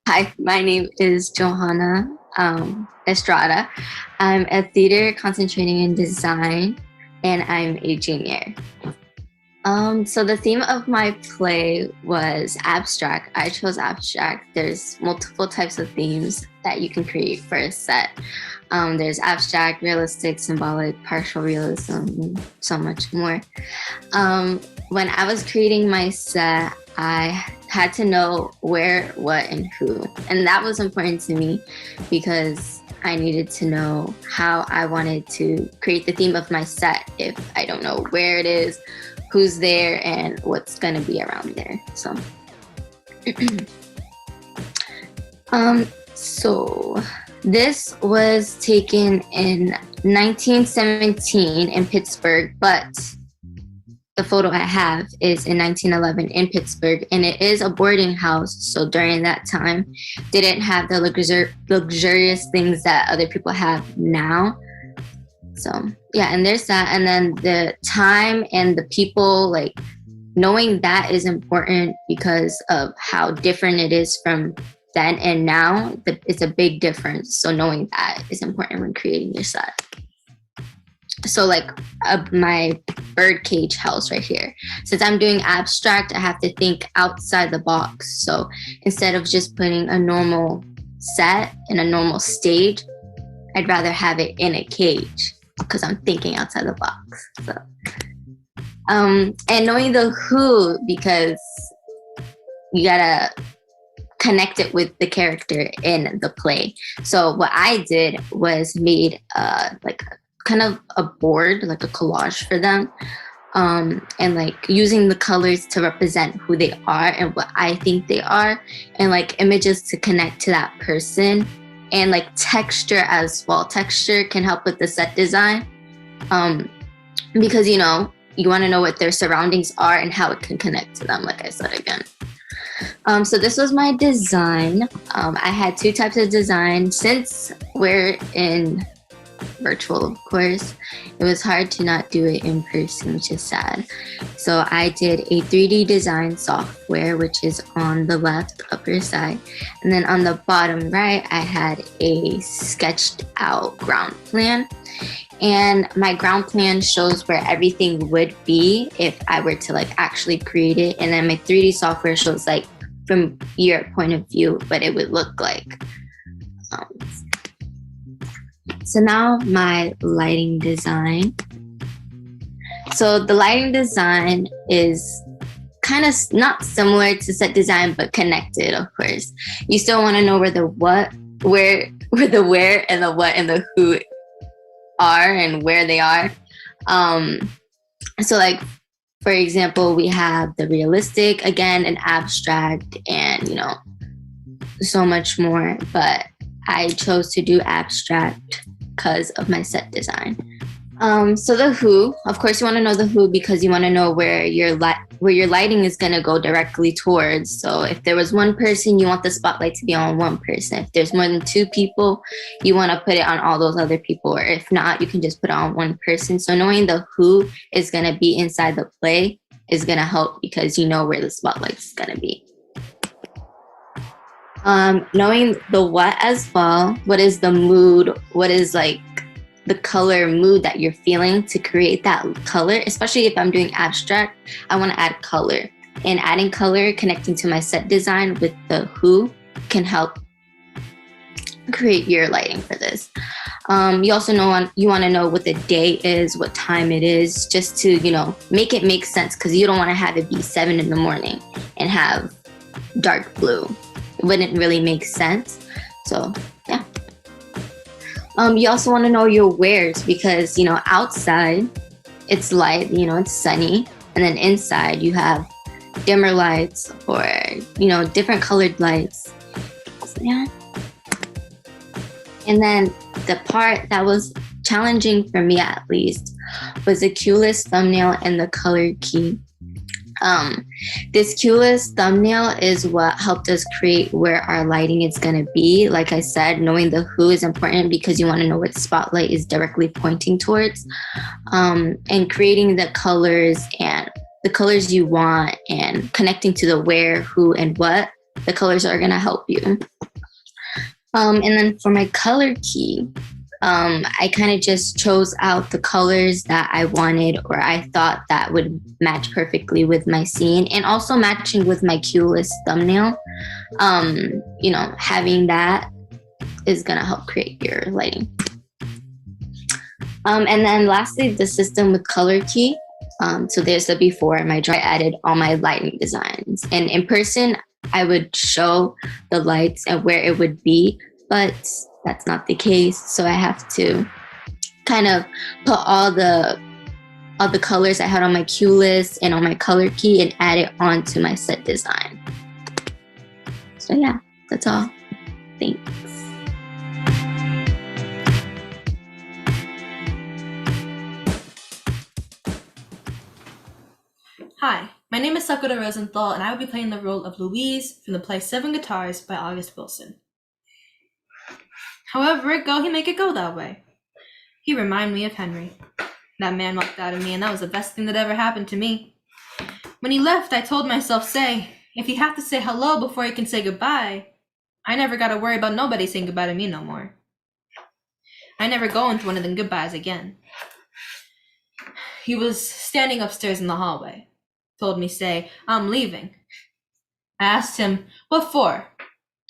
Hi, my name is Johanna Estrada. I'm a theater concentrating in design, and I'm a junior. So the theme of my play was abstract. I chose abstract. There's multiple types of themes that you can create for a set. There's abstract, realistic, symbolic, partial realism, and so much more. When I was creating my set, I had to know where, what, and who. And that was important to me because I needed to know how I wanted to create the theme of my set if I don't know where it is, who's there, and what's going to be around there. So this was taken in 1917 in Pittsburgh, but the photo I have is in 1911 in Pittsburgh, and it is a boarding house. So during that time, they didn't have the luxurious things that other people have now. So yeah, and there's that. And then the time and the people, like knowing that is important because of how different it is from then and now. It's a big difference. So knowing that is important when creating your set. So like my birdcage house right here. Since I'm doing abstract, I have to think outside the box. So instead of just putting a normal set in a normal stage, I'd rather have it in a cage because I'm thinking outside the box. So, and knowing the who, because you gotta connect it with the character in the play. So what I did was made like kind of a board, like a collage for them, and like using the colors to represent who they are and what I think they are, and like images to connect to that person, and like texture as well. Texture can help with the set design, because you want to know what their surroundings are and how it can connect to them, like I said again. So this was my design. I had two types of design. Since we're in virtual, of course, it was hard to not do it in person, which is sad. So I did a 3D design software, which is on the left upper side, and then on the bottom right I had a sketched out ground plan, and my ground plan shows where everything would be if I were to like actually create it, and then my 3D software shows like from your point of view what it would look like. So now my lighting design. So the lighting design is kind of not similar to set design, but connected, of course. You still want to know where the what, where the where and the what and the who are and where they are. So like, for example, we have the realistic, again, an abstract, and so much more. But I chose to do abstract because of my set design. So the who, of course, you want to know the who because you want to know where your lighting is going to go directly towards. So if there was one person, you want the spotlight to be on one person. If there's more than two people, you want to put it on all those other people. Or if not, you can just put it on one person. So knowing the who is going to be inside the play is going to help because you know where the spotlight is going to be. Knowing the what as well, what is the mood, what is like the color mood that you're feeling to create that color, especially if I'm doing abstract, I want to add color. And adding color, connecting to my set design with the who can help create your lighting for this. You also you want to know what the day is, what time it is, just to, make it make sense because you don't want to have it be 7 a.m. and have dark blue. It wouldn't really make sense. So, yeah. You also want to know your wares because, outside it's light, it's sunny. And then inside you have dimmer lights or, different colored lights. So, yeah. And then the part that was challenging for me at least was the cue list thumbnail and the color key. This cue list thumbnail is what helped us create where our lighting is going to be. Like I said, knowing the who is important because you want to know what the spotlight is directly pointing towards, and creating the colors and the colors you want and connecting to the where, who, and what. The colors are going to help you. And then for my color key, I kind of just chose out the colors that I wanted or I thought that would match perfectly with my scene and also matching with my cue list thumbnail. Having that is going to help create your lighting. And then lastly, the system with color key. So there's the before and my I added all my lighting designs. And in person, I would show the lights and where it would be, but that's not the case. So I have to kind of put all the colors I had on my cue list and on my color key and add it onto my set design. So yeah, that's all. Thanks. Hi, my name is Sakura Rosenthal, and I will be playing the role of Louise from the play Seven Guitars by August Wilson. However it go, he make it go that way. He remind me of Henry. That man walked out of me, and that was the best thing that ever happened to me. When he left, I told myself, if you have to say hello before you can say goodbye, I never gotta worry about nobody saying goodbye to me no more. I never go into one of them goodbyes again. He was standing upstairs in the hallway. Told me, I'm leaving. I asked him, what for?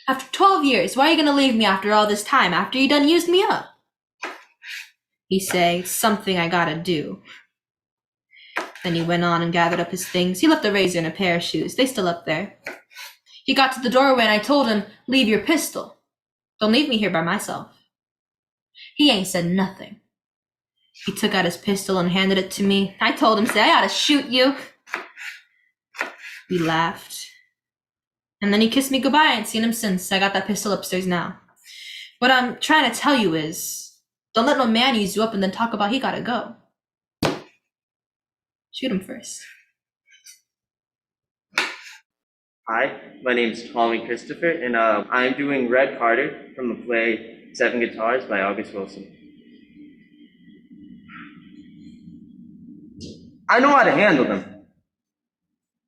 After 12 years, why are you gonna leave me after all this time, after you done used me up? He it's something I gotta do. Then he went on and gathered up his things. He left a razor and a pair of shoes. They still up there. He got to the doorway and I told him, leave your pistol. Don't leave me here by myself. He ain't said nothing. He took out his pistol and handed it to me. I told him, I ought to shoot you. We laughed. And then he kissed me goodbye. I ain't seen him since. I got that pistol upstairs now. What I'm trying to tell you is, don't let no man use you up and then talk about he gotta go. Shoot him first. Hi, my name is Tommy Christopher, and I'm doing Red Carter from the play Seven Guitars by August Wilson. I know how to handle them.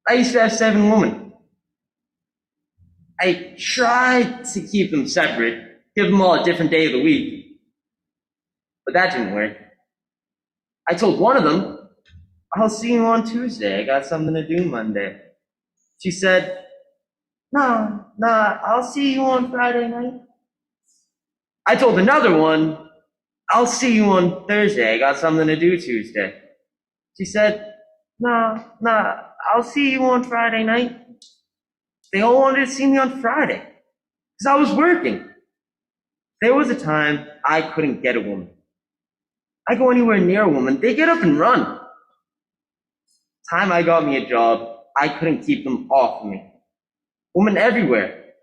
I used to have 7 women. I tried to keep them separate, give them all a different day of the week, but that didn't work. I told one of them, I'll see you on Tuesday, I got something to do Monday. She said, nah, I'll see you on Friday night. I told another one, I'll see you on Thursday, I got something to do Tuesday. She said, nah, I'll see you on Friday night. They all wanted to see me on Friday, because I was working. There was a time I couldn't get a woman. I go anywhere near a woman, they get up and run. Time I got me a job, I couldn't keep them off of me. Women everywhere.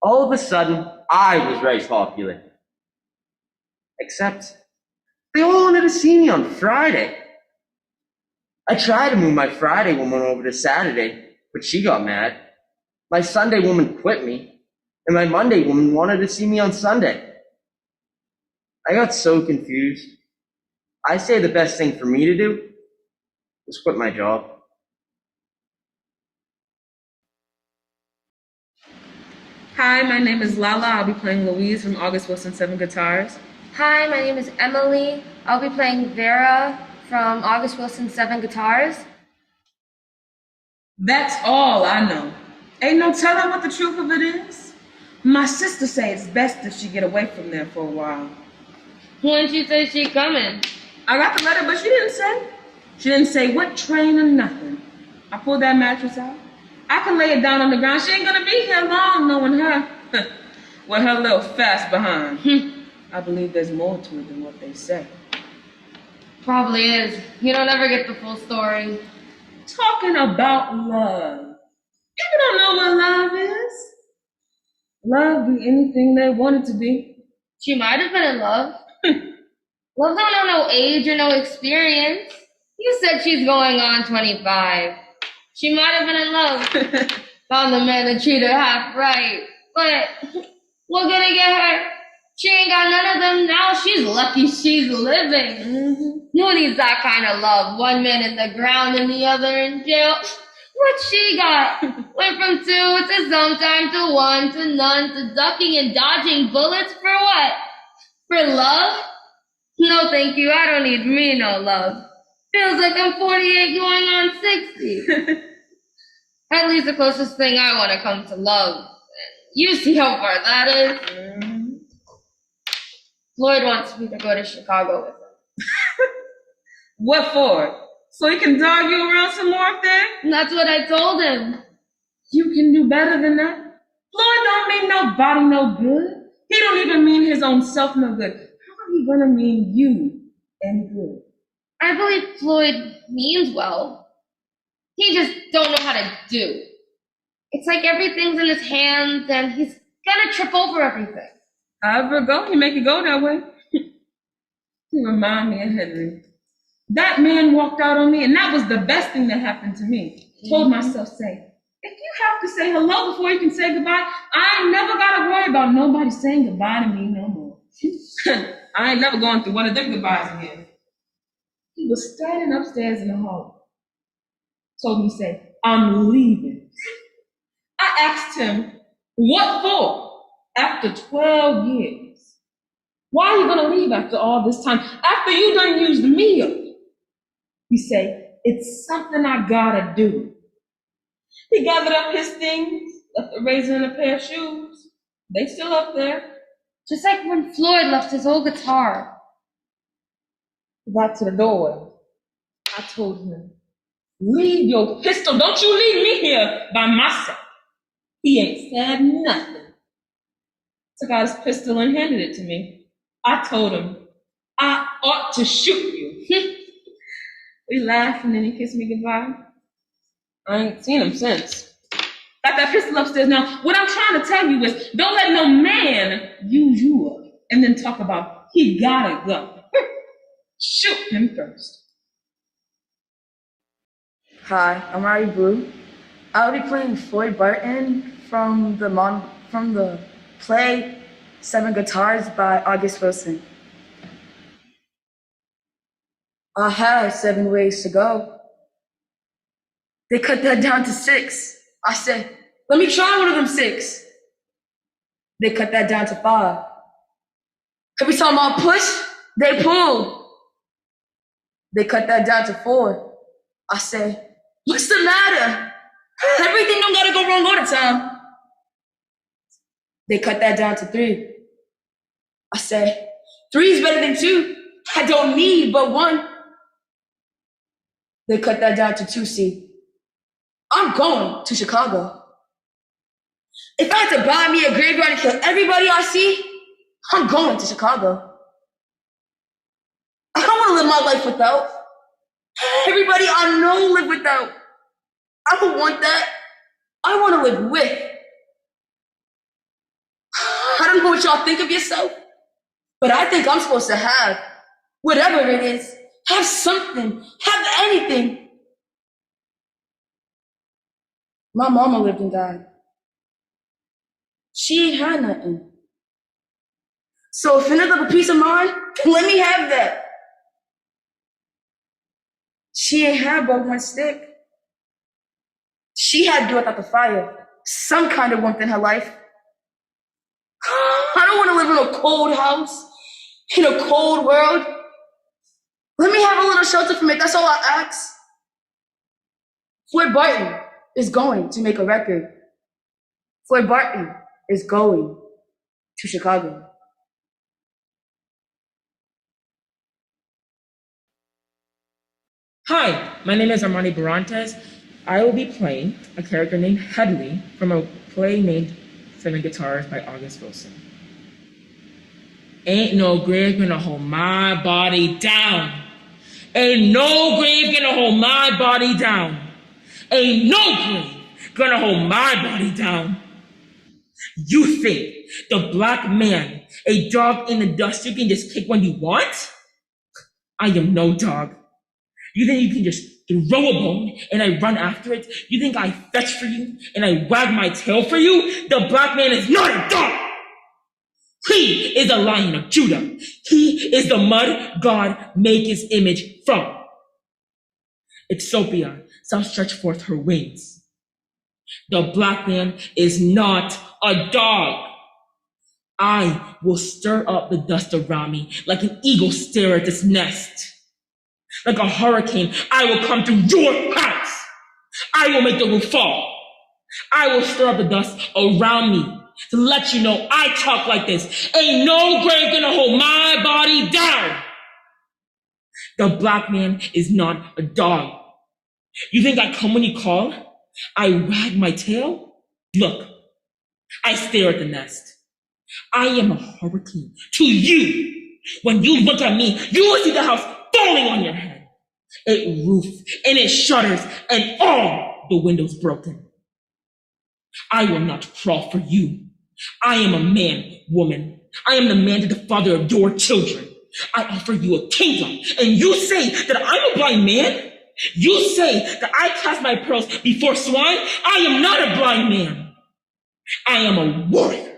All of a sudden, I was very popular. Except They all wanted to see me on Friday. I tried to move my Friday woman over to Saturday, but she got mad. My Sunday woman quit me, and my Monday woman wanted to see me on Sunday. I got so confused. I say the best thing for me to do was quit my job. Hi, my name is Lala. I'll be playing Louise from August Wilson Seven Guitars. Hi, my name is Emily. I'll be playing Vera from August Wilson Seven Guitars. That's all I know. Ain't no telling what the truth of it is. My sister say it's best if she get away from there for a while. When she say she coming? I got the letter, but she didn't say. She didn't say what train or nothing. I pulled that mattress out. I can lay it down on the ground. She ain't gonna be here long, knowing her. With her little fast behind. I believe there's more to it than what they say. Probably is. You don't ever get the full story. Talking about love. People don't know what love is. Love be anything they want it to be. She might have been in love. Love don't know no age or no experience. You said she's going on 25. She might have been in love. Found the man that treated her half right. But we're gonna get her. She ain't got none of them now. She's lucky she's living. Who needs that kind of love? One man in the ground and the other in jail. What she got? Went from 2 to sometime to 1 to none to ducking and dodging bullets for what? For love? No thank you, I don't need me no love. Feels like I'm 48 going on 60. At least the closest thing I want to come to love. You see how far that is? Floyd wants me to go to Chicago with him. What for? So he can dog you around some more up there? And that's what I told him. You can do better than that. Floyd don't mean nobody no good. He don't even mean his own self no good. How are he gonna mean you any good? I believe Floyd means well. He just don't know how to do. It's like everything's in his hands and he's gonna trip over everything. However it go, he make it go that way. He remind me of Henry. That man walked out on me, and that was the best thing that happened to me. Told myself, say, if you have to say hello before you can say goodbye, I ain't never gotta worry about nobody saying goodbye to me no more. I ain't never going through one of them goodbyes again. He was standing upstairs in the hall. Told me, say, I'm leaving. I asked him, what for? After 12 years. Why are you gonna leave after all this time? After you done used me up? He say, it's something I gotta do. He gathered up his things, left a razor and a pair of shoes. They still up there. Just like when Floyd left his old guitar. He got to the doorway. I told him, leave your pistol. Don't you leave me here by myself. He ain't said nothing. Took out his pistol and handed it to me. I told him, I ought to shoot you. We laughed and then he kissed me goodbye. I ain't seen him since. Got that pistol upstairs now. What I'm trying to tell you is, don't let no man use you up and then talk about he gotta go. Shoot him first. Hi, I'm Ari Blue. I'll be playing Floyd Barton from the play Seven Guitars by August Wilson. I have 7 ways to go. They cut that down to 6. I said, let me try one of them 6. They cut that down to 5. Every time I push, they pull. They cut that down to 4. I say, what's the matter? Everything don't gotta go wrong all the time. They cut that down to 3. I say, 3 is better than 2. I don't need but 1. They cut that down to 2C. I'm going to Chicago. If I had to buy me a graveyard and kill everybody I see, I'm going to Chicago. I don't want to live my life without. Everybody I know live without. I don't want that. I want to live with. I don't know what y'all think of yourself, but I think I'm supposed to have. Whatever it is, have something, have anything. My mama lived and died. She ain't had nothing. So if another piece of mind, let me have that. She ain't had but one stick. She had to do it without the fire. Some kind of warmth in her life. I don't want to live in a cold house, in a cold world. Let me have a little shelter from it. That's all I ask. Floyd Barton is going to make a record. Floyd Barton is going to Chicago. Hi, my name is Armani Barantes. I will be playing a character named Headley from a play named Seven Guitars by August Wilson. Ain't no grave gonna hold my body down. Ain't no grave gonna hold my body down. Ain't no grave gonna hold my body down. You think the black man, a dog in the dust, you can just kick when you want? I am no dog. You think you can just throw a bone and I run after it? You think I fetch for you and I wag my tail for you? The black man is not a dog. He is a Lion of Judah. He is the mud God made his image from. Exopia shall stretch forth her wings. The black man is not a dog. I will stir up the dust around me like an eagle stare at its nest. Like a hurricane, I will come to your house. I will make the roof fall. I will stir up the dust around me to let you know I talk like this. Ain't no grave gonna hold my body down. The black man is not a dog. You think I come when you call? I wag my tail? Look, I stare at the nest. I am a hurricane to you. When you look at me, you will see the house falling on your head. It roof and it shutters and all the windows broken. I will not crawl for you. I am a man, woman. I am the man to the father of your children. I offer you a kingdom, and you say that I'm a blind man? You say that I cast my pearls before swine? I am not a blind man. I am a warrior.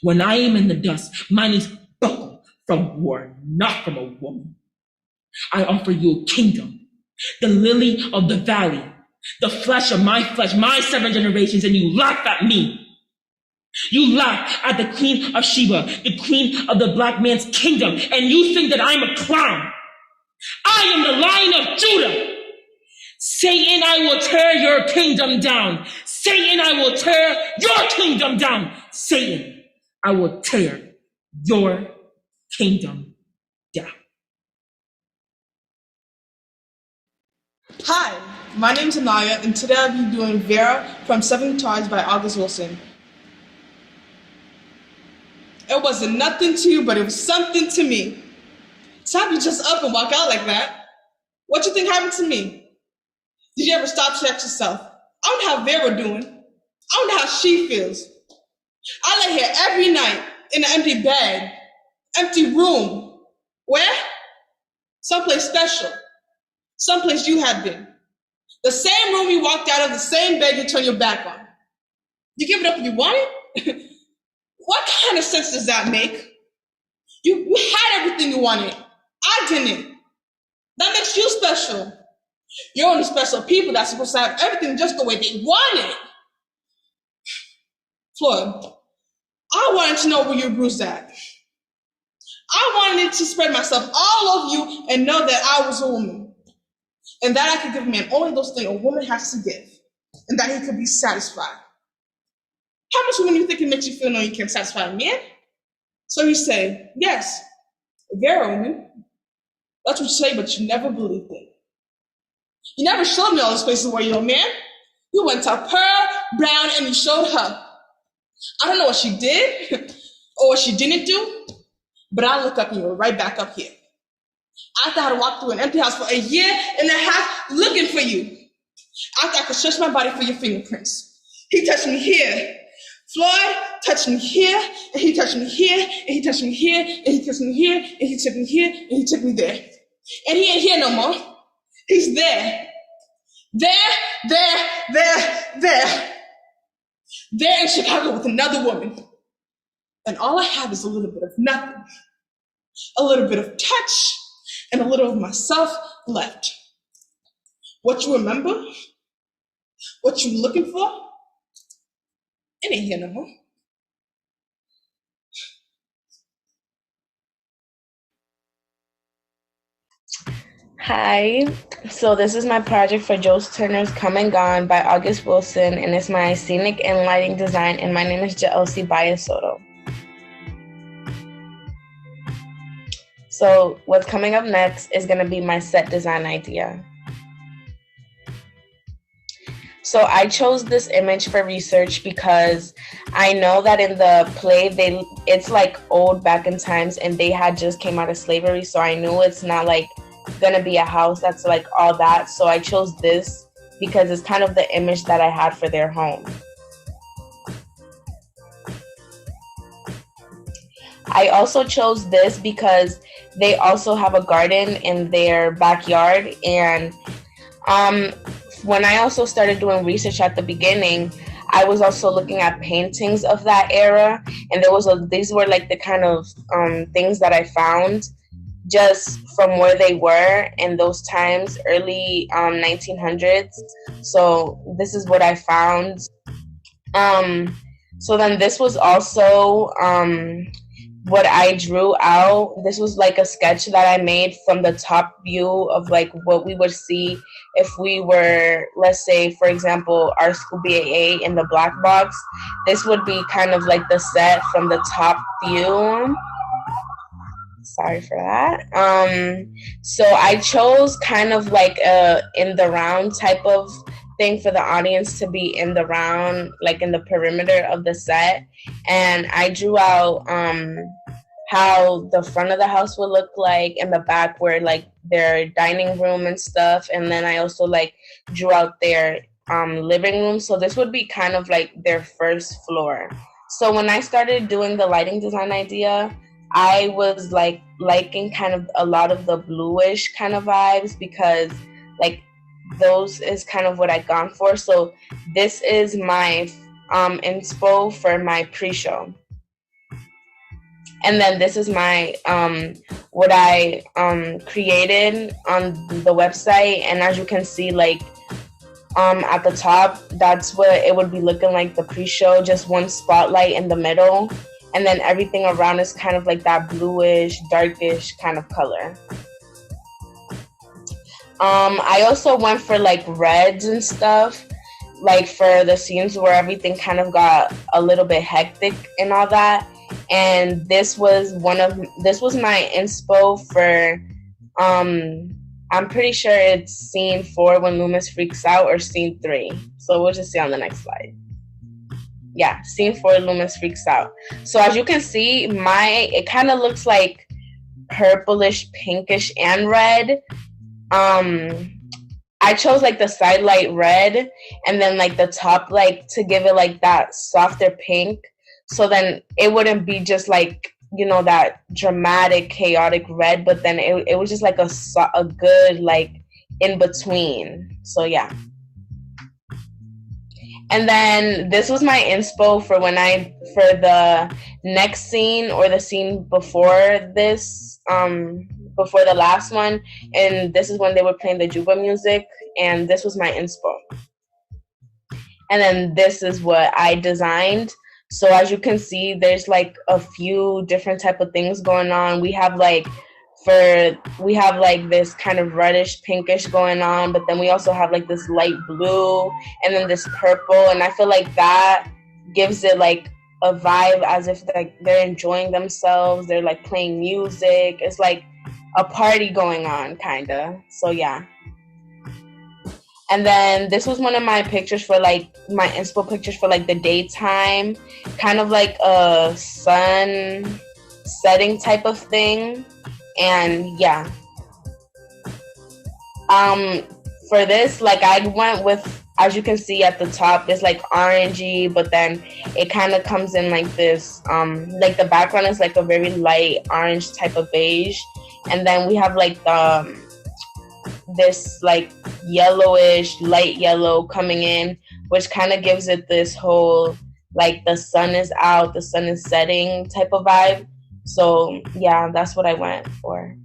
When I am in the dust, my knees buckle from war, not from a woman. I offer you a kingdom, the lily of the valley, the flesh of my flesh, my 7 generations, and you laugh at me. You laugh at the Queen of Sheba, the queen of the black man's kingdom, and you think that I'm a clown. I am the Lion of Judah. Satan, I will tear your kingdom down. Satan, I will tear your kingdom down. Satan, I will tear your kingdom down. Hi, my name's Anaya, and today I'll be doing Vera from Seven Guitars by August Wilson. It wasn't nothing to you, but it was something to me. It's time you just up and walk out like that. What you think happened to me? Did you ever stop to ask yourself? I wonder how Vera doing. I wonder how she feels. I lay here every night in an empty bed, empty room. Where? Someplace special. Someplace you had been. The same room you walked out of, the same bed you turned your back on. You give it up if you want it? What kind of sense does that make? You had everything you wanted. I didn't. That makes you special. You're only special people that's supposed to have everything just the way they want it. Floyd, I wanted to know where you bruised at. I wanted to spread myself all over you and know that I was a woman. And that I could give a man only those things a woman has to give. And that he could be satisfied. How much woman do you think it makes you feel knowing you can't satisfy a man? So you say, yes, Vera woman. That's what you say, but you never believed it. You never showed me all those places where you're a man. You went to Pearl, Brown, and you showed her. I don't know what she did or what she didn't do, but I look up and you're right back up here. After I had to walk through an empty house for 1.5 years looking for you. After I could search my body for your fingerprints. He touched me here. Floyd touched me here, and he touched me here, and he touched me here, and he touched me here, and he took me here, and he took me there. And he ain't here no more. He's there. There in Chicago with another woman. And all I have is a little bit of nothing, a little bit of touch, and a little of myself left. What you remember, what you looking for, it ain't here no more. Hi, so this is my project for Jules Turner's Come and Gone by August Wilson, and it's my scenic and lighting design, and my name is Jaelsi Baez Soto. So what's coming up next is going to be my set design idea. So I chose this image for research because I know that in the play, it's like old back in times, and they had just came out of slavery, so I knew it's not like gonna be a house that's like all that. So I chose this because it's kind of the image that I had for their home. I also chose this because they also have a garden in their backyard, and when I also started doing research at the beginning, I was also looking at paintings of that era, and these were like the kind of things that I found just from where they were in those times, early 1900s. So this is what I found. So then this was also what I drew out. This was like a sketch that I made from the top view of like what we would see if we were, let's say, for example, our school BAA in the black box. This would be kind of like the set from the top view. Sorry for that. So I chose kind of like a in the round type of thing for the audience to be in the round, like in the perimeter of the set. And I drew out how the front of the house would look like, and the back where like their dining room and stuff. And then I also like drew out their living room. So this would be kind of like their first floor. So when I started doing the lighting design idea, I was like liking kind of a lot of the bluish kind of vibes, because like those is kind of what I've gone for. So this is my inspo for my pre-show. And then this is my what I created on the website. And as you can see, like at the top, that's what it would be looking like, the pre-show, just one spotlight in the middle. And then everything around is kind of like that bluish, darkish kind of color. I also went for like reds and stuff, like for the scenes where everything kind of got a little bit hectic and all that. And this was my inspo for, I'm pretty sure it's scene 4 when Loomis freaks out, or scene 3. So we'll just see on the next slide. Yeah, scene 4, Loomis freaks out. So as you can see, it kind of looks like purplish, pinkish, and red. I chose like the side light red, and then like the top, like to give it like that softer pink. So then it wouldn't be just like, you know, that dramatic, chaotic red, but then it was just like a good like in between. So yeah. And then this was my inspo for for the next scene, or the scene before this, before the last one. And this is when they were playing the Juba music, and this was my inspo. And then this is what I designed. So as you can see, there's like a few different type of things going on. We have like this kind of reddish pinkish going on, but then we also have like this light blue, and then this purple. And I feel like that gives it like a vibe as if like they're enjoying themselves. They're like playing music. It's like a party going on, kind of. So yeah. And then this was one of my pictures for like my inspo pictures for like the daytime, kind of like a sun setting type of thing. And yeah, for this, like I went with as you can see at the top, it's like orangey, but then it kind of comes in like this, like the background is like a very light orange type of beige. And then we have like this like yellowish, light yellow coming in, which kind of gives it this whole, like the sun is out, the sun is setting type of vibe. So yeah, that's what I went for.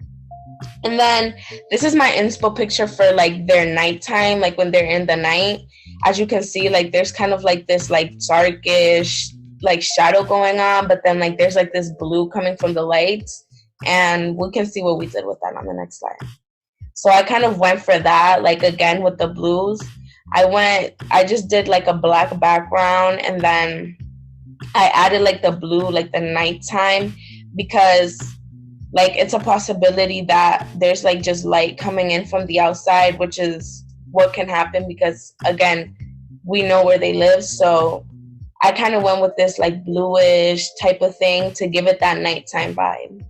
And then this is my inspo picture for like their nighttime, like when they're in the night. As you can see, like there's kind of like this like darkish like shadow going on, but then like there's like this blue coming from the lights, and we can see what we did with that on the next slide. So I kind of went for that, like again with the blues. I just did like a black background, and then I added like the blue, like the nighttime, because like it's a possibility that there's like just light coming in from the outside, which is what can happen because again, we know where they live. So I kind of went with this like bluish type of thing to give it that nighttime vibe.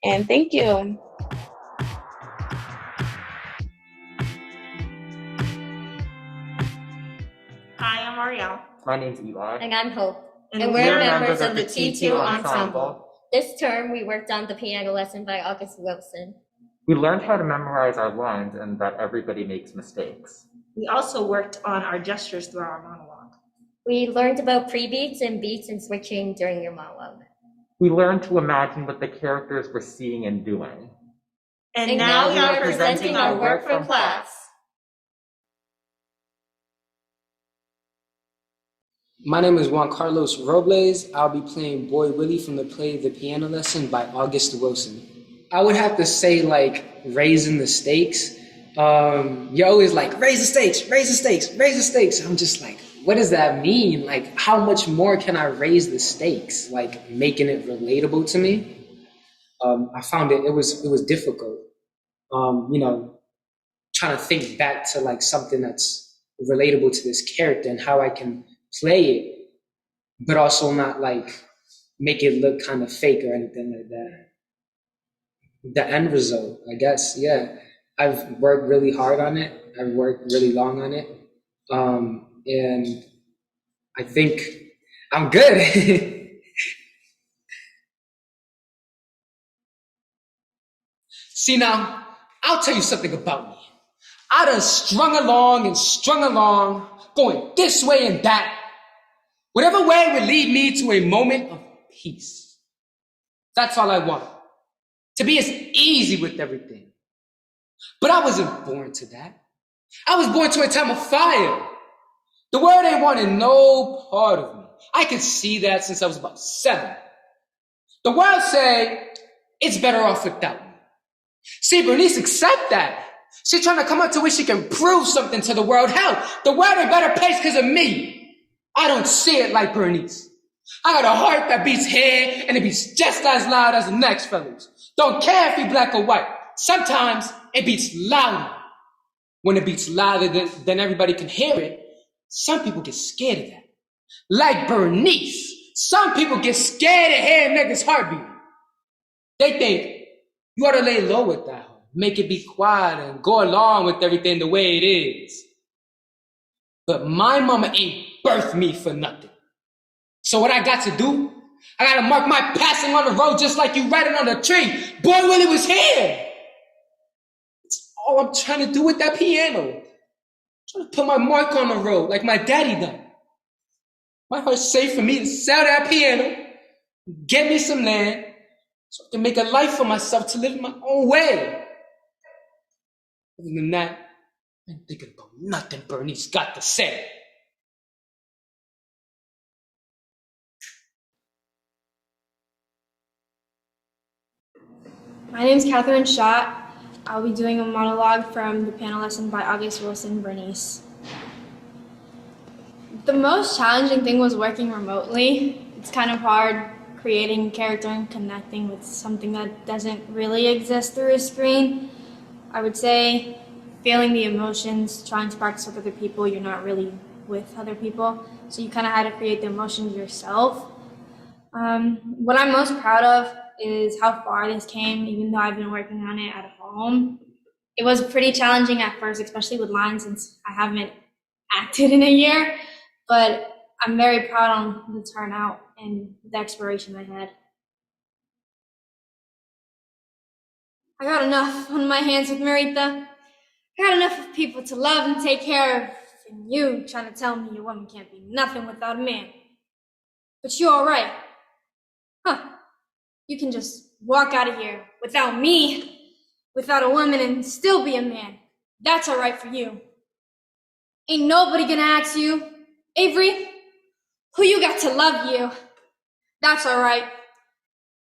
And thank you. Hi, I'm Ariel. My name's Eli. And I'm Hope. And we're members of the T2 Ensemble. This term, we worked on the piano lesson by August Wilson. We learned how to memorize our lines and that everybody makes mistakes. We also worked on our gestures through our monologue. We learned about pre-beats and beats and switching during your monologue. We learned to imagine what the characters were seeing and doing. And now we are presenting our work for class. My name is Juan Carlos Robles. I'll be playing Boy Willie from the play The Piano Lesson by August Wilson. I would have to say like raising the stakes. You're always like, raise the stakes, raise the stakes, raise the stakes. I'm just like, what does that mean? Like, how much more can I raise the stakes? Like making it relatable to me. I found it was difficult. Trying to think back to like something that's relatable to this character and how I can play it, but also not like make it look kind of fake or anything like that. The end result, I guess, yeah. I've worked really hard on it. I've worked really long on it. And I think I'm good. See now, I'll tell you something about me. I done strung along, going this way and that. Whatever way would lead me to a moment of peace. That's all I want. To be as easy with everything. But I wasn't born to that. I was born to a time of fire. The world ain't wanted no part of me. I could see that since I was about 7. The world say it's better off without me. See, Bernice accept that. She's trying to come up to where she can prove something to the world. Hell, the world ain't better place because of me. I don't see it like Bernice. I got a heart that beats here and it beats just as loud as the next fellow's. Don't care if he black or white. Sometimes it beats louder. When it beats louder than everybody can hear it, some people get scared of that. Like Bernice. Some people get scared of hearing niggas' heartbeat. They think you ought to lay low with that. Make it be quiet and go along with everything the way it is. But my mama ain't birthed me for nothing. So what I got to do, I got to mark my passing on the road just like you writing on a tree. Boy Willie was here. That's all I'm trying to do with that piano. I'm trying to put my mark on the road like my daddy done. My heart's safe for me to sell that piano, get me some land, so I can make a life for myself to live my own way. Other than that, I ain't thinking about nothing Bernice got to say. My name's Catherine Schott. I'll be doing a monologue from The Piano Lesson by August Wilson, Bernice. The most challenging thing was working remotely. It's kind of hard creating a character and connecting with something that doesn't really exist through a screen. I would say feeling the emotions, trying to practice with other people, you're not really with other people, so you kind of had to create the emotions yourself. What I'm most proud of is how far this came, even though I've been working on it at home. It was pretty challenging at first, especially with lines since I haven't acted in a year, but I'm very proud on the turnout and the exploration I had. I got enough on my hands with Marita. I got enough of people to love and take care of, and you trying to tell me a woman can't be nothing without a man. But you're all right. Huh. You can just walk out of here without me, without a woman, and still be a man. That's all right for you. Ain't nobody gonna ask you, Avery, who you got to love you. That's all right.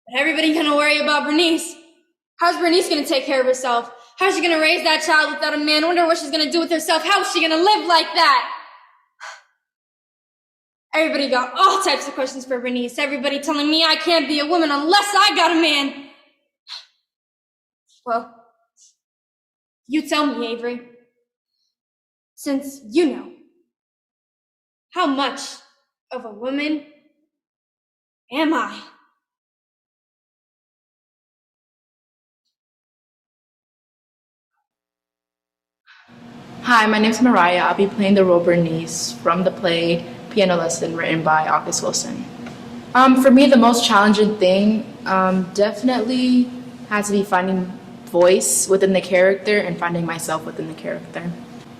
But everybody gonna worry about Bernice. How's Bernice gonna take care of herself? How's she gonna raise that child without a man? I wonder what she's gonna do with herself. How is she gonna live like that? Everybody got all types of questions for Bernice. Everybody telling me I can't be a woman unless I got a man. Well, you tell me, Avery, since you know, how much of a woman am I? Hi, my name is Mariah. I'll be playing the role Bernice from the play Piano Lesson written by August Wilson. For me, the most challenging thing definitely has to be finding voice within the character and finding myself within the character.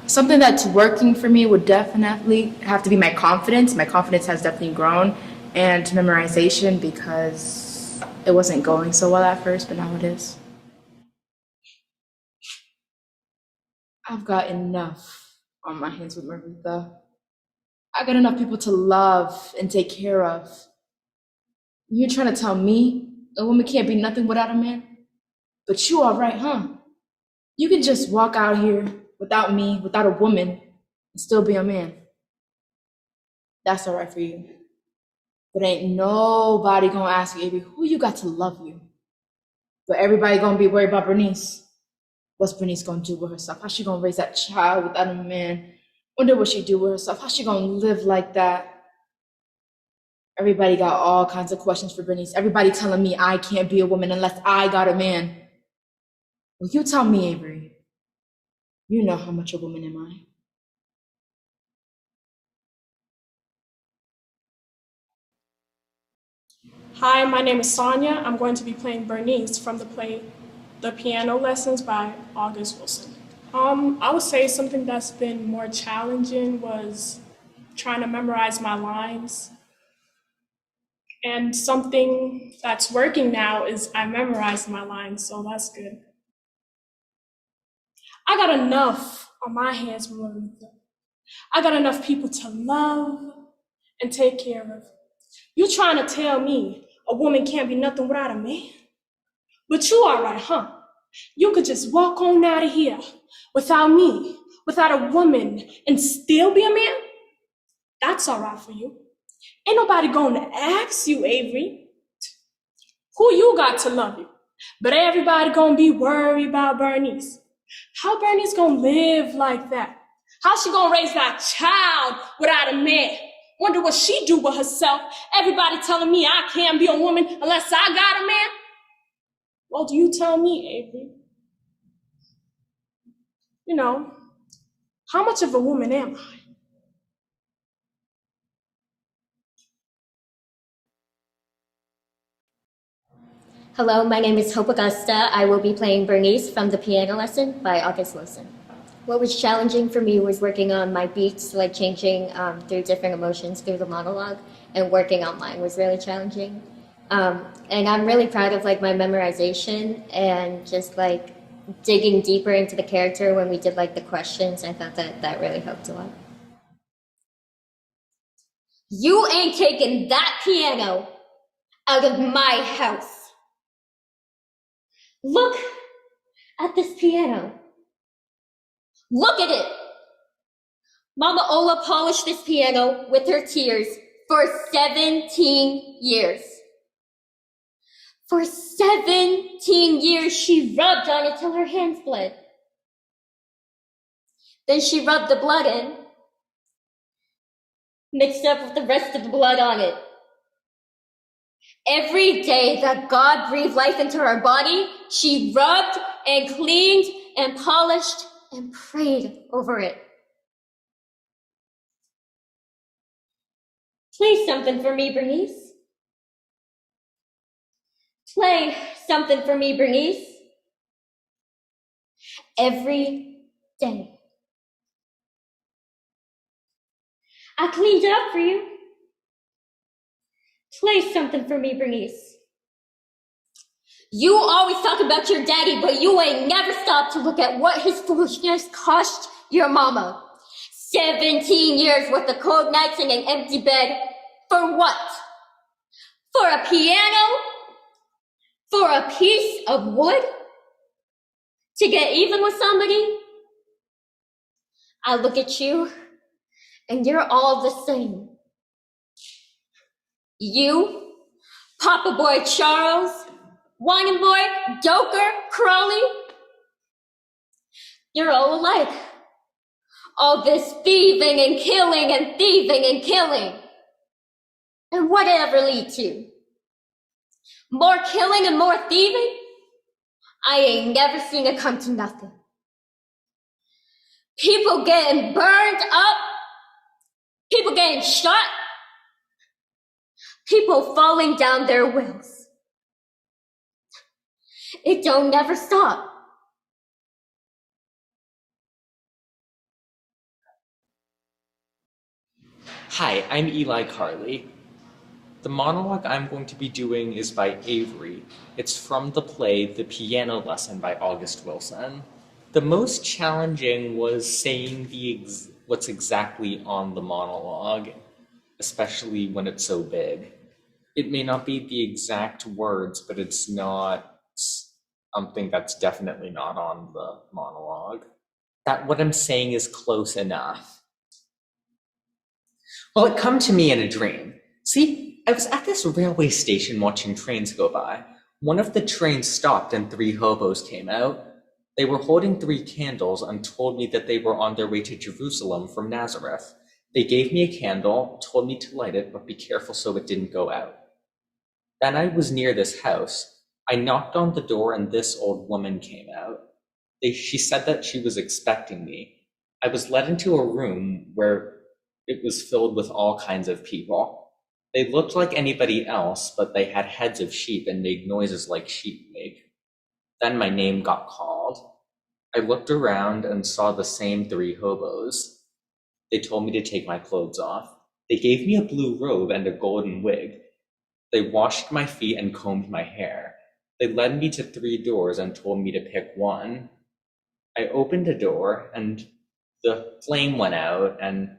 Something that's working for me would definitely have to be my confidence. My confidence has definitely grown, and memorization because it wasn't going so well at first, but now it is. I've got enough on my hands with Marita. I got enough people to love and take care of. You're trying to tell me a woman can't be nothing without a man? But you all right, huh? You can just walk out here without me, without a woman, and still be a man. That's all right for you. But ain't nobody gonna ask you, Avery, who you got to love you? But everybody gonna be worried about Bernice. What's Bernice gonna do with herself? How's she gonna raise that child without a man? Wonder what she do with herself. How's she gonna live like that? Everybody got all kinds of questions for Bernice. Everybody telling me I can't be a woman unless I got a man. Well, you tell me, Avery. You know how much a woman am I. Hi, my name is Sonia. I'm going to be playing Bernice from the play The Piano Lessons by August Wilson. I would say something that's been more challenging was trying to memorize my lines. And something that's working now is I memorized my lines, so that's good. I got enough on my hands, Marita. I got enough people to love and take care of. You trying to tell me a woman can't be nothing without a man? But you all right, huh? You could just walk on out of here without me, without a woman, and still be a man? That's all right for you. Ain't nobody gonna ask you, Avery, who you got to love you. But everybody gonna be worried about Bernice. How Bernice gonna live like that? How she gonna raise that child without a man? Wonder what she do with herself. Everybody telling me I can't be a woman unless I got a man. Well, do you tell me, Avery? You know, how much of a woman am I? Hello, my name is Hope Augusta. I will be playing Bernice from The Piano Lesson by August Wilson. What was challenging for me was working on my beats, like changing through different emotions through the monologue, and working on mine was really challenging. And I'm really proud of like my memorization and just like digging deeper into the character when we did like the questions. I thought that really helped a lot. You ain't taking that piano out of my house. Look at this piano. Look at it. Mama Ola polished this piano with her tears for 17 years. For 17 years, she rubbed on it till her hands bled. Then she rubbed the blood in, mixed up with the rest of the blood on it. Every day that God breathed life into her body, she rubbed and cleaned and polished and prayed over it. Play something for me, Bernice. Play something for me, Bernice. Every day. I cleaned it up for you. Play something for me, Bernice. You always talk about your daddy, but you ain't never stopped to look at what his foolishness cost your mama. 17 years worth of cold nights in an empty bed. For what? For a piano? For a piece of wood? To get even with somebody? I look at you, and you're all the same. You, Papa Boy Charles, Whining Boy, Joker, Crowley, you're all alike. All this thieving and killing and thieving and killing. And what did it ever lead to? More killing and more thieving? I ain't never seen it come to nothing. People getting burned up, people getting shot, people falling down their wills. It don't never stop. Hi, I'm Eli Carley. The monologue I'm going to be doing is by Avery. It's from the play The Piano Lesson by August Wilson. The most challenging was saying what's exactly on the monologue, especially when it's so big. It may not be the exact words, but it's not something that's definitely not on the monologue. That what I'm saying is close enough. Well, it come to me in a dream. See, I was at this railway station watching trains go by. One of the trains stopped and 3 hobos came out. They were holding 3 candles and told me that they were on their way to Jerusalem from Nazareth. They gave me a candle, told me to light it, but be careful so it didn't go out. Then I was near this house. I knocked on the door and this old woman came out. She said that she was expecting me. I was led into a room where it was filled with all kinds of people. They looked like anybody else, but they had heads of sheep and made noises like sheep make. Then my name got called. I looked around and saw the same 3 hobos. They told me to take my clothes off. They gave me a blue robe and a golden wig. They washed my feet and combed my hair. They led me to 3 doors and told me to pick one. I opened a door and the flame went out and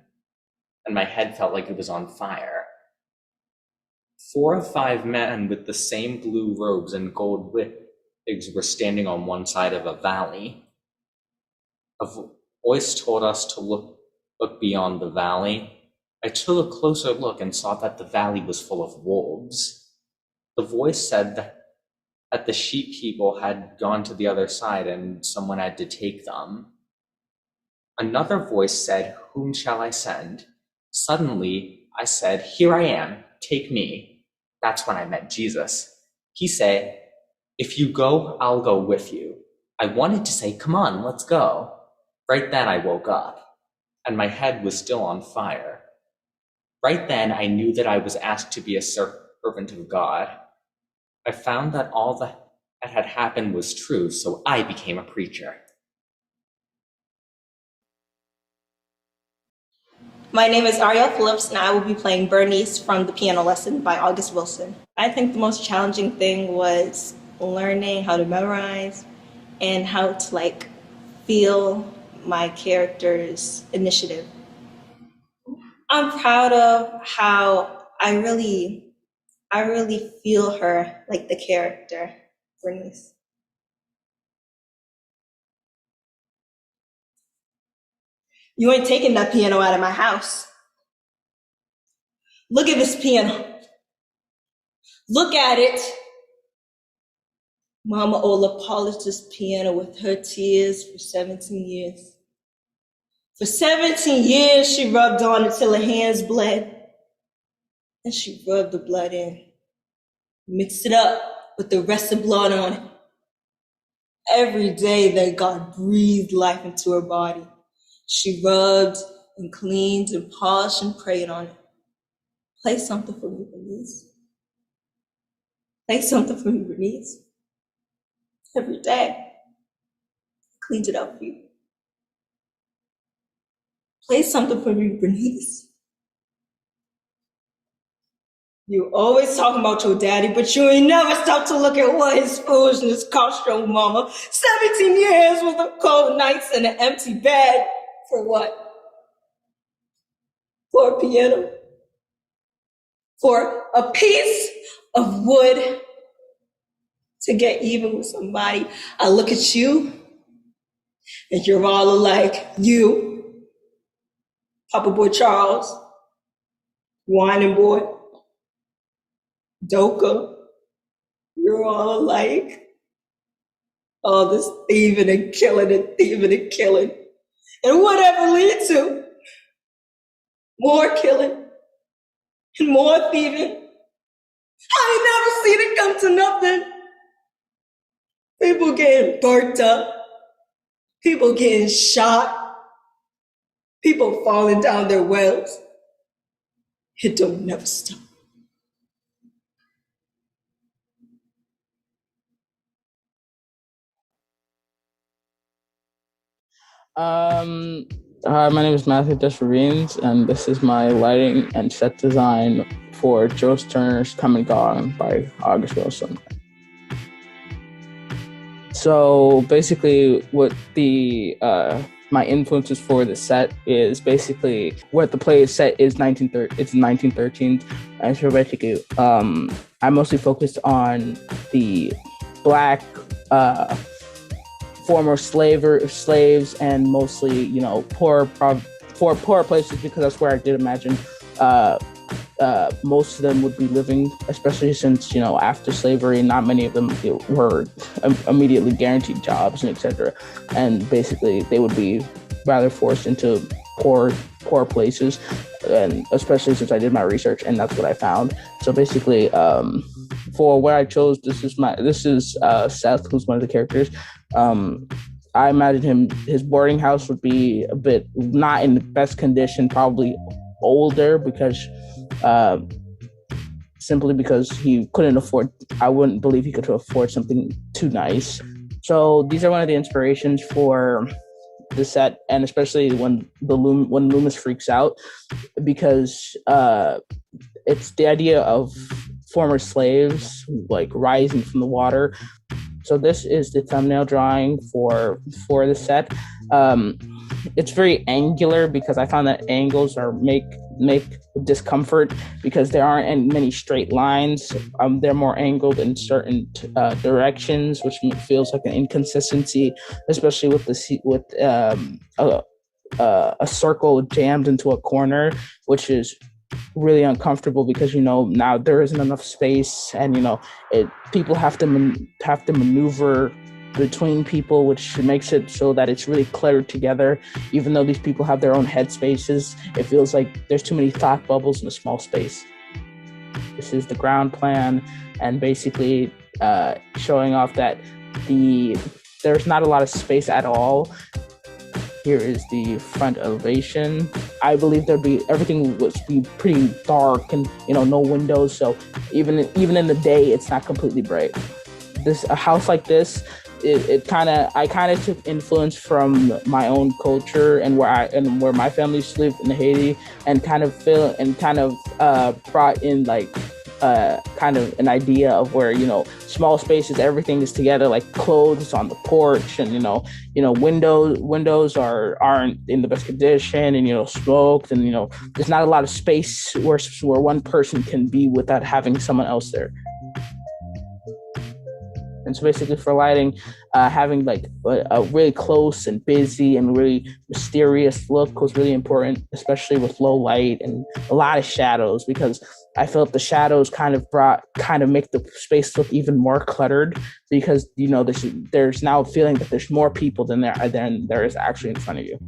my head felt like it was on fire. 4 or 5 men with the same blue robes and gold wigs were standing on one side of a valley. A voice told us to look beyond the valley. I took a closer look and saw that the valley was full of wolves. The voice said that the sheep people had gone to the other side and someone had to take them. Another voice said, "Whom shall I send?" Suddenly, I said, "Here I am, take me." That's when I met Jesus. He said, "If you go, I'll go with you." I wanted to say, "Come on, let's go." Right then I woke up, and my head was still on fire. Right then I knew that I was asked to be a servant of God. I found that all that had happened was true, so I became a preacher. My name is Ariel Phillips, and I will be playing Bernice from The Piano Lesson by August Wilson. I think the most challenging thing was learning how to memorize and how to feel my character's initiative. I'm proud of how I really feel her, like the character, Bernice. You ain't taking that piano out of my house. Look at this piano. Look at it. Mama Ola polished this piano with her tears for 17 years. For 17 years, she rubbed on it till her hands bled. And she rubbed the blood in, mixed it up with the rest of blood on it. Every day that God breathed life into her body, she rubbed and cleaned and polished and prayed on it. Play something for me, Bernice. Play something for me, Bernice. Every day, I cleaned it up for you. Play something for me, Bernice. You always talking about your daddy, but you ain't never stopped to look at what his foolishness cost your mama. 17 years with the cold nights and an empty bed. For what? For a piano? For a piece of wood to get even with somebody? I look at you, and you're all alike. You, Papa Boy Charles, Whining Boy, Doka, you're all alike. All this thieving and killing and thieving and killing. And whatever lead to? More killing and more thieving. I ain't never seen it come to nothing. People getting burnt up. People getting shot. People falling down their wells. It don't never stop. Hi, my name is Matthew Desravines, and this is my lighting and set design for Joe Turner's Come and Gone by August Wilson. So basically, what my influences for the set is basically what the play is set is 1913, and so basically, I mostly focused on the Black former slaves and mostly, poor places, because that's where I did imagine most of them would be living, especially since, after slavery, not many of them were immediately guaranteed jobs and etc. And basically they would be rather forced into poor places, and especially since I did my research and that's what I found. So basically, for what I chose, this is Seth, who's one of the characters. I imagine his boarding house would be a bit not in the best condition, probably older, because simply because I wouldn't believe he could afford something too nice. So these are one of the inspirations for the set, and especially when Loomis freaks out, because it's the idea of former slaves like rising from the water. So this is the thumbnail drawing for the set. It's very angular because I found that angles make discomfort because there aren't many straight lines. They're more angled in certain directions, which feels like an inconsistency, especially with a circle jammed into a corner, which is really uncomfortable because now there isn't enough space, and people have to maneuver between people, which makes it so that it's really cluttered together. Even though these people have their own head spaces, it feels like there's too many thought bubbles in a small space. This is the ground plan, and basically showing off that there's not a lot of space at all. Here is the front elevation. I believe everything would be pretty dark and no windows, so even in the day it's not completely bright. A house like this, I kind of took influence from my own culture and where my family used to live in Haiti, and kind of brought in kind of an idea of where small spaces, everything is together, like clothes on the porch, and windows aren't in the best condition, and smoked, and there's not a lot of space where one person can be without having someone else there. And so basically for lighting, having a really close and busy and really mysterious look was really important, especially with low light and a lot of shadows, because I felt the shadows kind of make the space look even more cluttered, because there's now a feeling that there's more people than there is actually in front of you.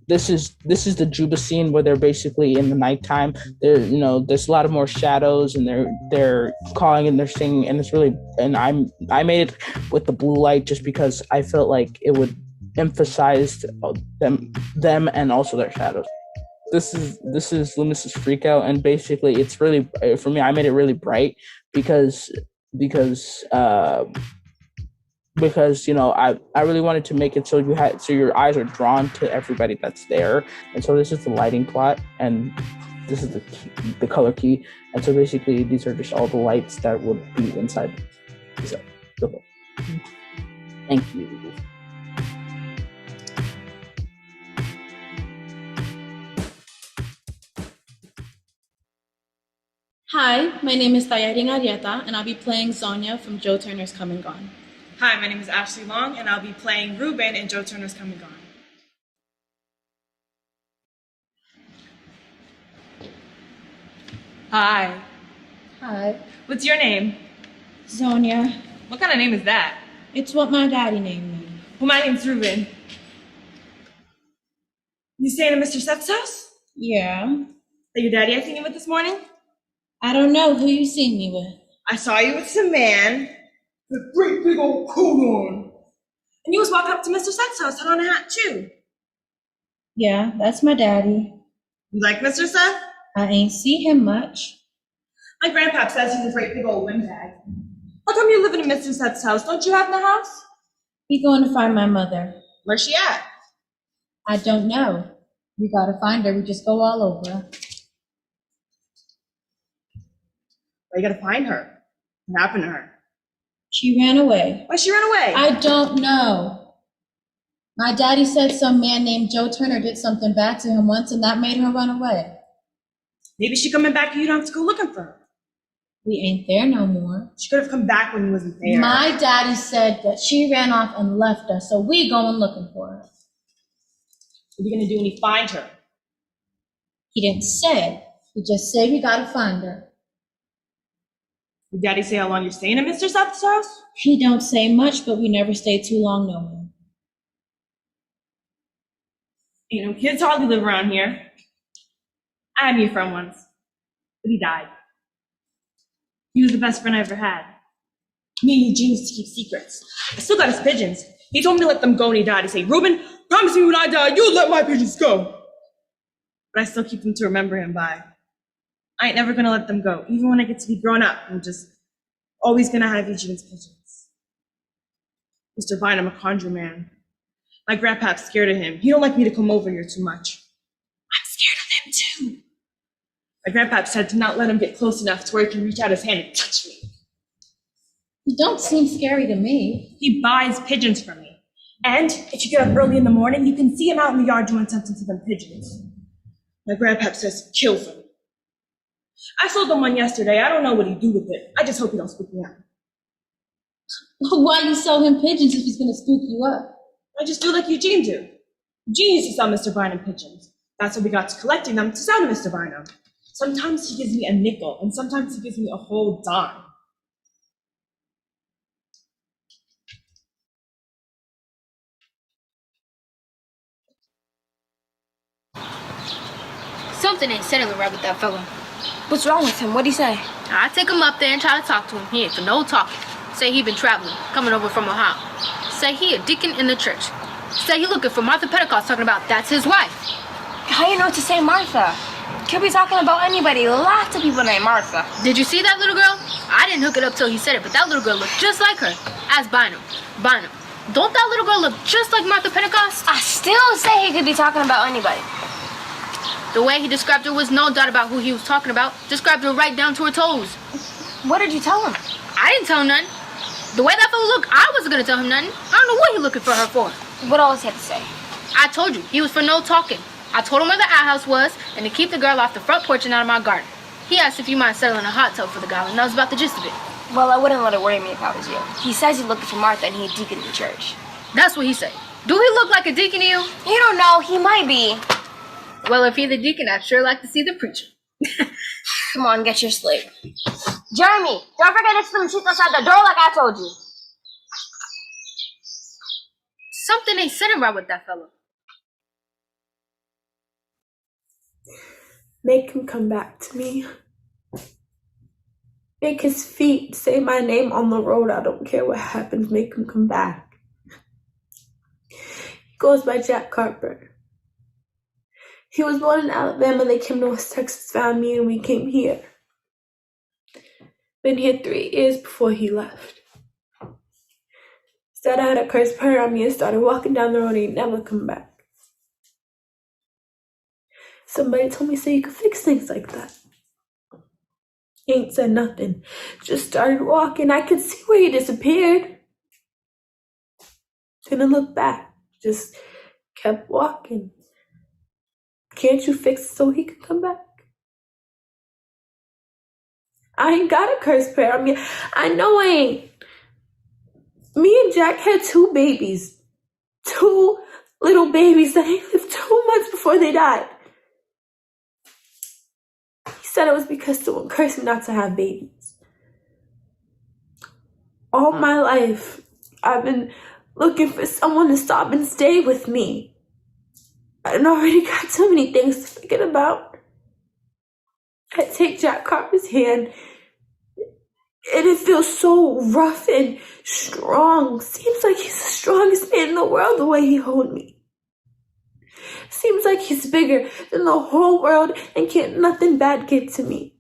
this is the Juba scene where they're basically in the nighttime. There's a lot of more shadows, and they're calling and they're singing, and it's really, and I made it with the blue light just because I felt like it would emphasize them and also their shadows. This is Loomis's Freak Out, and basically it's really, for me, I made it really bright because I really wanted to make it so your eyes are drawn to everybody that's there. And so this is the lighting plot, and this is the color key. And so basically these are just all the lights that would be inside the book. Thank you. Hi, my name is Tayarin Arieta, and I'll be playing Zonia from Joe Turner's Come and Gone. Hi, my name is Ashley Long, and I'll be playing Ruben in Joe Turner's Come and Gone. Hi. Hi. What's your name? Zonia. What kind of name is that? It's what my daddy named me. Well, my name's Ruben. You staying at Mr. Seth's house? Yeah. That your daddy I seen you with this morning? I don't know who you seen me with. I saw you with some man with a great big old coat on. And you was walking up to Mr. Seth's house, had on a hat too. Yeah, that's my daddy. You like Mr. Seth? I ain't see him much. My grandpa says he's a great big old windbag. How come you're living in Mr. Seth's house? Don't you have no house? We going to find my mother. Where's she at? I don't know. We gotta find her. We just go all over. Well, you gotta find her. What happened to her? She ran away. Why she ran away? I don't know. My daddy said some man named Joe Turner did something bad to him once, and that made her run away. Maybe she coming back and you don't have to go looking for her. We ain't there no more. She could have come back when you wasn't there. My daddy said that she ran off and left us, so we going looking for her. What are you gonna do when you find her? He didn't say. He just said we gotta find her. Did daddy say how long you're staying at Mr. Seth's house? He don't say much, but we never stay too long nowhere. Ain't no kids hardly live around here. I had a friend once, but he died. He was the best friend I ever had. Me and Eugene used to keep secrets. I still got his pigeons. He told me to let them go when he died. He said, Ruben, promise me when I die, you'll let my pigeons go. But I still keep them to remember him by. I ain't never gonna let them go. Even when I get to be grown up, I'm just always gonna have Eugene's pigeons. Mr. Vine, I'm a conjure man. My grandpa's scared of him. He don't like me to come over here too much. I'm scared of him too. My grandpa said to not let him get close enough to where he can reach out his hand and touch me. You don't seem scary to me. He buys pigeons from me. And if you get up early in the morning, you can see him out in the yard doing something to them pigeons. My grandpa says he kills them. I sold them one yesterday. I don't know what he'd do with it. I just hope he don't spook me out. Why you sell him pigeons if he's gonna spook you up? I just do like Eugene do. Eugene used to sell Mr. Bynum pigeons. That's how we got to collecting them to sell to Mr. Bynum. Sometimes he gives me a nickel, and sometimes he gives me a whole dime. Something ain't settling right with that fella. What's wrong with him? What'd he say? I take him up there and try to talk to him. He ain't for no talking. Say he been traveling, coming over from Ohio. Say he a deacon in the church. Say he looking for Martha Pentecost, talking about that's his wife. How you know to say Martha? Could be talking about anybody. Lots of people named Martha. Did you see that little girl? I didn't hook it up till he said it, but that little girl looked just like her. Ask Bynum. Bynum, don't that little girl look just like Martha Pentecost? I still say he could be talking about anybody. The way he described her was no doubt about who he was talking about. Described her right down to her toes. What did you tell him? I didn't tell him nothing. The way that fella looked, I wasn't gonna tell him nothing. I don't know what he looking for her for. What else he had to say? I told you, he was for no talking. I told him where the outhouse was and to keep the girl off the front porch and out of my garden. He asked if you mind settling a hot tub for the guy, and that was about the gist of it. Well, I wouldn't let it worry me if I was you. He says he's looking for Martha and he's a deacon in the church. That's what he said. Do he look like a deacon to you? You don't know. He might be. Well, if he's the deacon, I'd sure like to see the preacher. Come on, get your sleep. Jeremy, don't forget to put the sheets outside the door like I told you. Something ain't sitting right with that fella. Make him come back to me. Make his feet say my name on the road. I don't care what happens. Make him come back. He goes by Jack Carper. He was born in Alabama. They came to West Texas, found me, and we came here. Been here 3 years before he left. Said I had a curse prayer on me and started walking down the road and he'd never come back. Somebody told me so you could fix things like that. He ain't said nothing. Just started walking. I could see where he disappeared. Didn't look back. Just kept walking. Can't you fix it so he can come back? I ain't got a curse prayer on me. I know I ain't. Me and Jack had 2 babies. 2 little babies that he lived 2 months before they died. He said it was because someone cursed him not to have babies. All my life, I've been looking for someone to stop and stay with me. I already got too many things to forget about. I take Jack Carper's hand, and it feels so rough and strong. Seems like he's the strongest man in the world the way he holds me. Seems like he's bigger than the whole world and can't nothing bad get to me.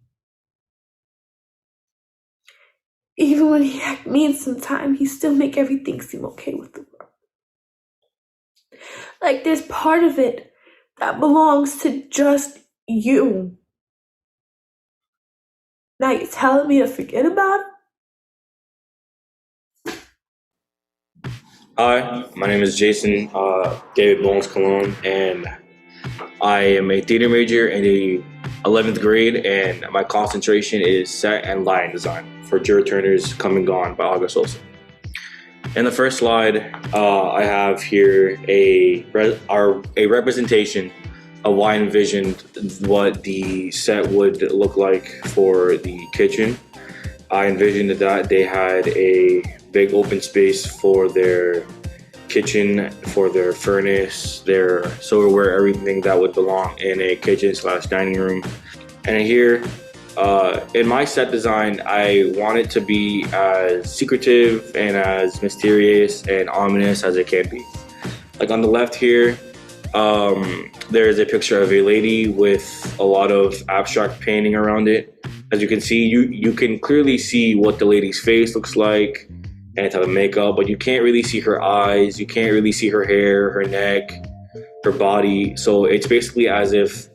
Even when he act mean sometimes, he still make everything seem okay with the world. Like there's part of it that belongs to just you. Now you're telling me to forget about it? Hi, my name is Jason David Bones Cologne, and I am a theater major in the 11th grade, and my concentration is set and lighting design for Joe Turner's Come and Gone by August Wilson. In the first slide, I have here a representation of what I envisioned what the set would look like for the kitchen. I envisioned that they had a big open space for their kitchen, for their furnace, their silverware, everything that would belong in a kitchen/dining room. And here, in my set design, I want it to be as secretive and as mysterious and ominous as it can be. Like on the left here, there's a picture of a lady with a lot of abstract painting around it. As you can see, you can clearly see what the lady's face looks like and it's have makeup, but you can't really see her eyes, you can't really see her hair, her neck, her body. So it's basically as if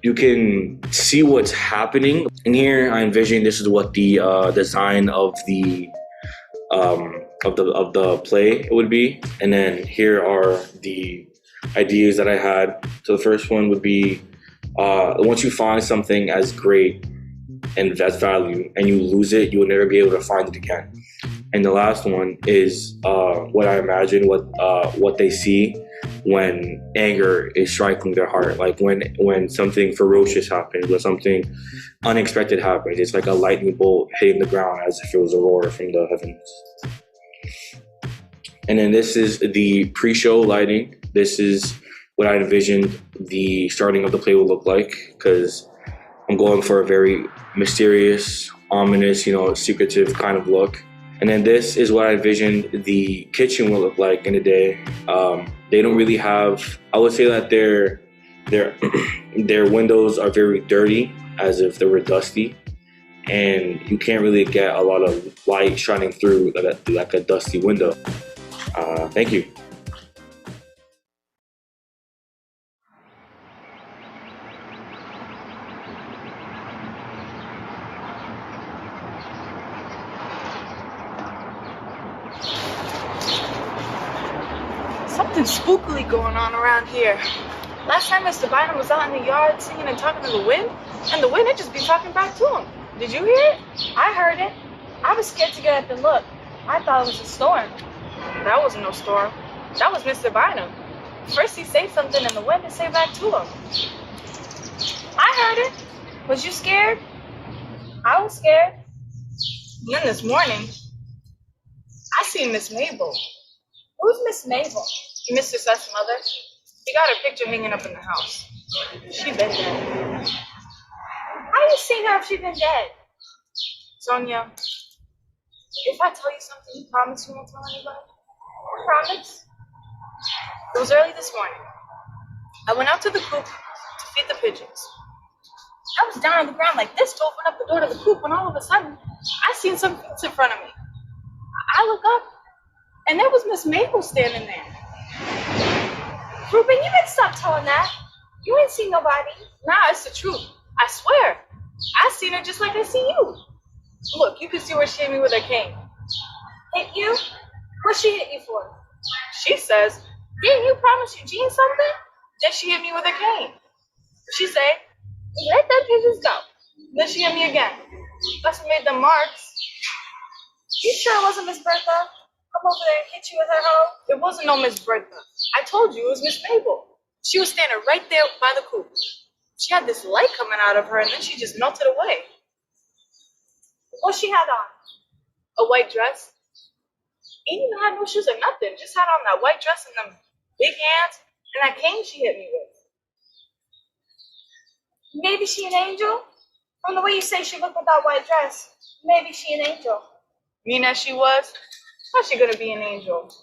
you can see what's happening. And here I envision this is what the design of the play would be. And then here are the ideas that I had. So the first one would be once you find something as great and as value and you lose it, you will never be able to find it again. And the last one is what I imagine what they see when anger is striking their heart, like when something ferocious happens, when something unexpected happens. It's like a lightning bolt hitting the ground as if it was a roar from the heavens. And then this is the pre-show lighting. This is what I envisioned the starting of the play would look like, because I'm going for a very mysterious, ominous, secretive kind of look. And then this is what I envisioned the kitchen will look like in a day. They don't really have, I would say that their windows are very dirty, as if they were dusty. And you can't really get a lot of light shining through like a dusty window. Thank you. Something spookily going on around here. Last time Mr. Bynum was out in the yard singing and talking to the wind, and the wind had just be talking back to him. Did you hear it? I heard it. I was scared to get up and look. I thought it was a storm. That wasn't no storm. That was Mr. Bynum. First he said something and the wind would say back to him. I heard it. Was you scared? I was scared. And then this morning, I seen Miss Mabel. Who's Miss Mabel? Mr. Seth's mother. She got her picture hanging up in the house. She been there. How you seen her if she been dead? Sonia, if I tell you something, you promise you won't tell anybody? I promise. It was early this morning. I went out to the coop to feed the pigeons. I was down on the ground like this to open up the door to the coop when all of a sudden, I seen some things in front of me. I look up, and there was Miss Mabel standing there. Ruben, you better stop telling that. You ain't seen nobody. Nah, it's the truth. I swear. I seen her just like I see you. Look, you can see where she hit me with her cane. Hit you? What she hit you for? She says, didn't you promise Eugene something? Then she hit me with her cane. She say, let them pigeons go. Then she hit me again. That's what made them marks. You sure it wasn't Miss Bertha? Come over there and hit you with her hoe? It wasn't no Miss Bertha. I told you it was Miss Mabel. She was standing right there by the coop. She had this light coming out of her, and then she just melted away. What she had on? A white dress. Ain't even had no shoes or nothing. Just had on that white dress and them big hands and that cane she hit me with. Maybe she an angel? From the way you say she looked with that white dress, maybe she an angel. Mean as she was, how's she gonna be an angel?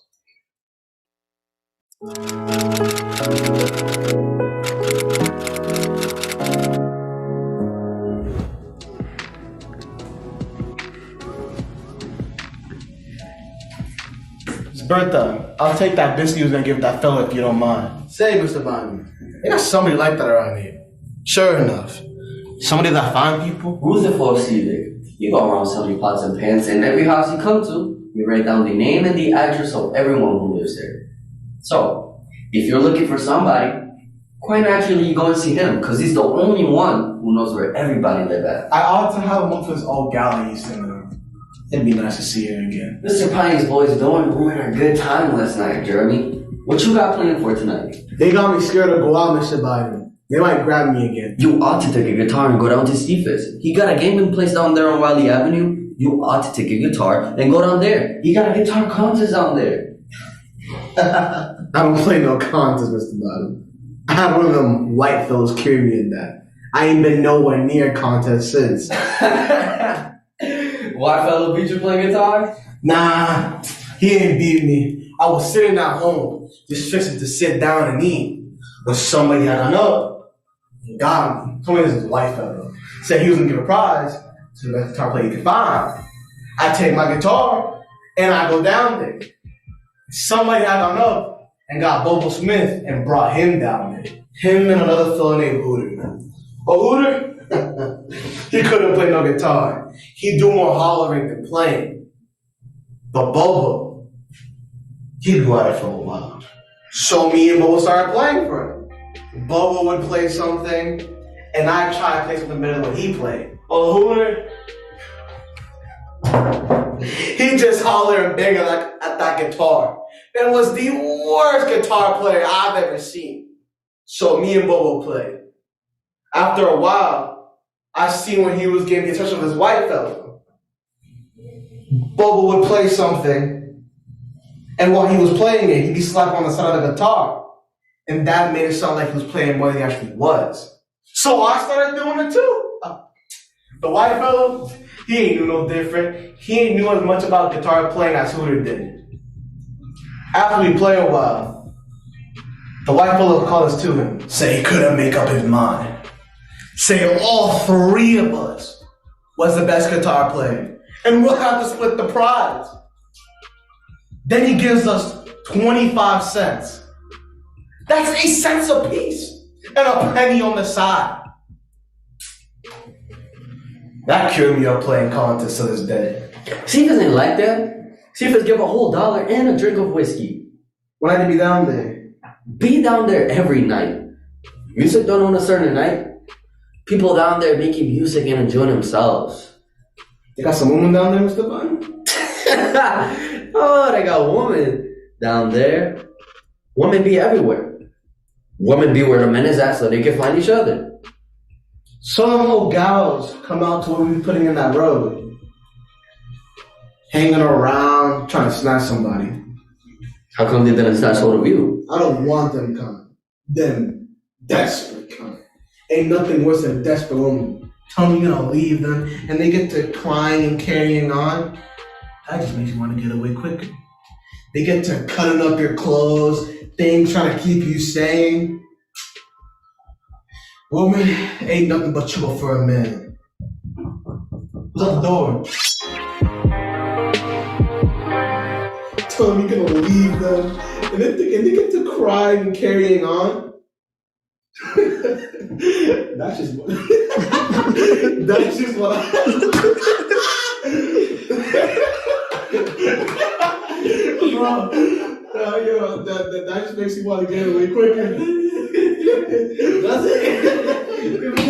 Miss Bertha, I'll take that biscuit you was gonna give that fella if you don't mind. Say, Mr. Bynum, you got somebody like that around here. Sure enough. Somebody that find people? Who's it for, Caesar? You go around selling pots and pans, and every house you come to, you write down the name and the address of everyone who lives there. So, if you're looking for somebody, quite naturally you go and see him, because he's the only one who knows where everybody lives at. I ought to have one for this old gal I used to know. It'd be nice to see her again. Mr. Pine's boys don't ruin our good time last night, Jeremy. What you got planned for tonight? They got me scared to go out, Mr. Biden. They might grab me again. You ought to take a guitar and go down to Steve's. He got a gaming place down there on Wiley Avenue. You ought to take a guitar and go down there. He got a guitar contest down there. I don't play no contest, Mr. Biden. I had one of them white fellas carry me in that. I ain't been nowhere near a contest since. White fellow beat you playing guitar? Nah, he ain't beat me. I was sitting at home, just fixing to sit down and eat, when somebody had gone up. God, told me this is a white fellow. Said he was gonna give a prize to the best guitar player he could find. I take my guitar and I go down there. Somebody had gone up and got Bobo Smith and brought him down there. Him and another fellow named Hooter. But Hooter, he couldn't play no guitar. He'd do more hollering than playing. But Bobo, he'd go at it for a while. So me and Bobo started playing for him. Bobo would play something, and I'd try to play something better than what he played. But Hooter, he just hollered and banged at that guitar. And was the worst guitar player I've ever seen. So me and Bobo played. After a while, I seen when he was getting in touch with this white fellow. Bobo would play something, and while he was playing it, he'd be slapping on the side of the guitar. And that made it sound like he was playing more than he actually was. So I started doing it too. The white fellow, he ain't knew no different. He ain't knew as much about guitar playing as Hooter did. After we played a while, the white fellow called us to him. Say he couldn't make up his mind. Say all three of us was the best guitar player. And we'll have to split the prize. Then he gives us 25 cents. That's 8 cents a piece. And a penny on the side. That cured me up playing contests to this day. Cephas ain't like that. Cephas give a whole $1 and a drink of whiskey. When I be down there? Be down there every night. Music done on a certain night. People down there making music and enjoying themselves. They got some women down there, Mr. Bun? Oh, they got women down there. Women be everywhere. Women be where the men is at so they can find each other. Some of them old gals come out to what we be putting in that road. Hanging around, trying to snatch somebody. How come they didn't snatch hold of you? I don't want them coming. Them desperate coming. Ain't nothing worse than a desperate woman. tell them you're gonna leave them, and they get to crying and carrying on, that just makes you want to get away quicker. They get to cutting up your clothes, things trying to keep you sane. Woman ain't nothing but trouble for a man. Who's at the door? Tell them you're gonna leave them, and then they get to crying and carrying on. That's just what. That's just what I. Bro, that just makes you want to get away quicker. That's it.